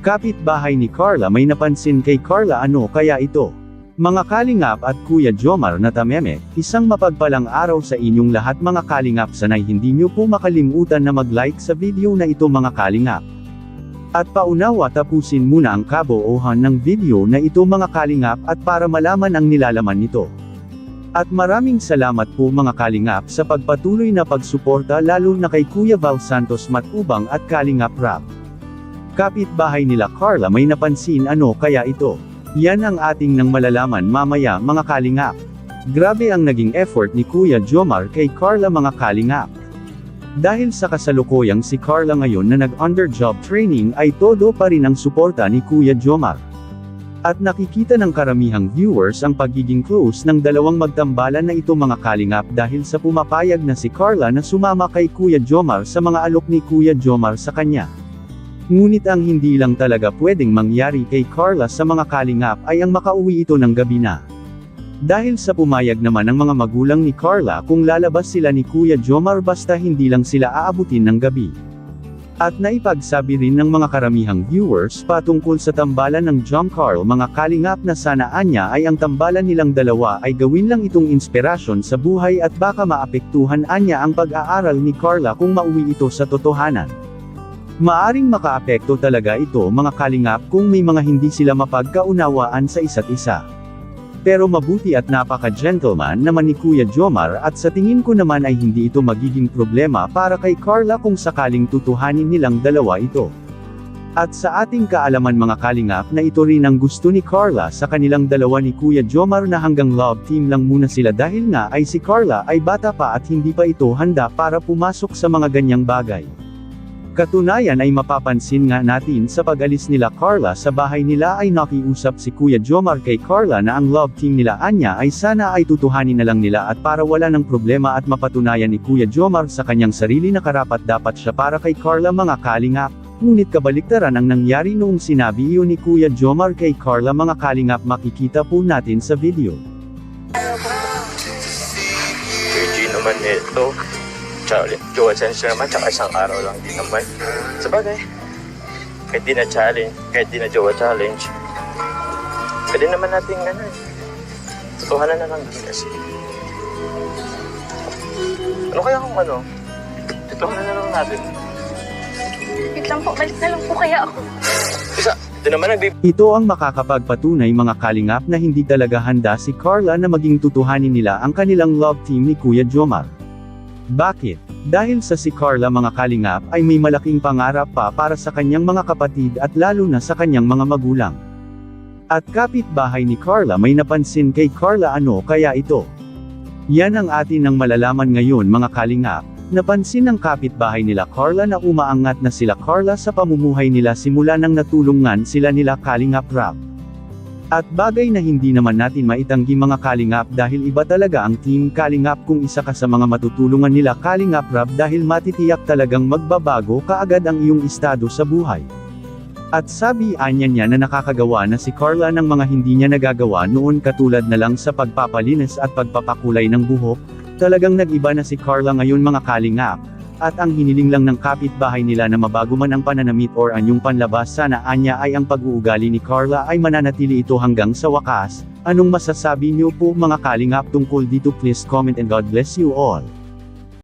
Kapitbahay ni Carla may napansin kay Carla ano kaya ito? Mga Kalingap at Kuya Jomar na tameme, isang mapagpalang araw sa inyong lahat mga Kalingap, sanay hindi nyo po makalimutan na mag-like sa video na ito mga Kalingap. At paunawa tapusin muna ang kabuuhan ng video na ito mga Kalingap at para malaman ang nilalaman nito. At maraming salamat po mga Kalingap sa pagpatuloy na pagsuporta lalo na kay Kuya Val Santos Matubang at Kalingap Rap. Kapitbahay nila Carla may napansin ano kaya ito? Yan ang ating nang malalaman mamaya mga Kalingap. Grabe ang naging effort ni Kuya Jomar kay Carla mga Kalingap. Dahil sa kasalukuyang si Carla ngayon na nag-under job training ay todo pa rin ang suporta ni Kuya Jomar. At nakikita ng karamihang viewers ang pagiging close ng dalawang magtambalan na ito mga Kalingap dahil sa pumapayag na si Carla na sumama kay Kuya Jomar sa mga alok ni Kuya Jomar sa kanya. Ngunit ang hindi lang talaga pwedeng mangyari kay Carla sa mga Kalingap ay ang makauwi ito ng gabi na. Dahil sa pumayag naman ng mga magulang ni Carla kung lalabas sila ni Kuya Jomar basta hindi lang sila aabutin ng gabi. At naipagsabi rin ng mga karamihang viewers patungkol sa tambalan ng Jom Carl mga Kalingap na sana anya ay ang tambalan nilang dalawa ay gawin lang itong inspirasyon sa buhay at baka maapektuhan anya ang pag-aaral ni Carla kung mauwi ito sa totohanan. Maaring makaapekto talaga ito mga Kalingap kung may mga hindi sila mapagkaunawaan sa isa't isa. Pero mabuti at napaka-gentleman naman ni Kuya Jomar at sa tingin ko naman ay hindi ito magiging problema para kay Carla kung sakaling tutuhanin nilang dalawa ito. At sa ating kaalaman mga Kalingap na ito rin ang gusto ni Carla sa kanilang dalawa ni Kuya Jomar na hanggang love team lang muna sila dahil nga ay si Carla ay bata pa at hindi pa ito handa para pumasok sa mga ganyang bagay. Katunayan ay mapapansin nga natin sa pag-alis nila Carla sa bahay nila ay nakiusap si Kuya Jomar kay Carla na ang love team nila Anya ay sana ay tutuhanin na lang nila at para wala ng problema at mapatunayan ni Kuya Jomar sa kanyang sarili na karapat-dapat siya para kay Carla mga Kalingap. Ngunit kabaliktaran ang nangyari noong sinabi iyon ni Kuya Jomar kay Carla mga Kalingap, makikita po natin sa video. Virgin naman ito. Jowa challenge naman, tsaka isang araw lang din naman. Sabagay, kahit di na challenge, kahit di na jowa challenge, pwede naman natin tutuhanan na lang din kasi. Ano kaya kung tutuhanan na lang natin? Wait lang po, balik na lang po kaya ako. Isa, ito naman Ito ang makakapagpatunay mga Kalingap na hindi talaga handa si Carla na maging tutuhanin nila ang kanilang love team ni Kuya Jomar. Bakit? Dahil sa si Carla mga Kalingap ay may malaking pangarap pa para sa kanyang mga kapatid at lalo na sa kanyang mga magulang. At kapitbahay ni Carla may napansin kay Carla ano kaya ito? Yan ang atin ang malalaman ngayon mga Kalingap. Napansin ng kapitbahay nila Carla na umaangat na sila Carla sa pamumuhay nila simula nang natulungan sila nila Kalingap Rap. At bagay na hindi naman natin maitanggi mga Kalingap dahil iba talaga ang team Kalingap kung isa ka sa mga matutulungan nila Kalingap Rap dahil matitiyak talagang magbabago kaagad ang iyong estado sa buhay. At sabi anya niya na nakakagawa na si Carla ng mga hindi niya nagagawa noon katulad na lang sa pagpapalinis at pagpapakulay ng buhok, talagang nag-iba na si Carla ngayon mga Kalingap. At ang hiniling lang ng kapitbahay nila na mabago man ang pananamit or anyong panlabas sana anya ay ang pag-uugali ni Carla ay mananatili ito hanggang sa wakas. Anong masasabi niyo po mga Kalingap tungkol dito? Please comment and God bless you all.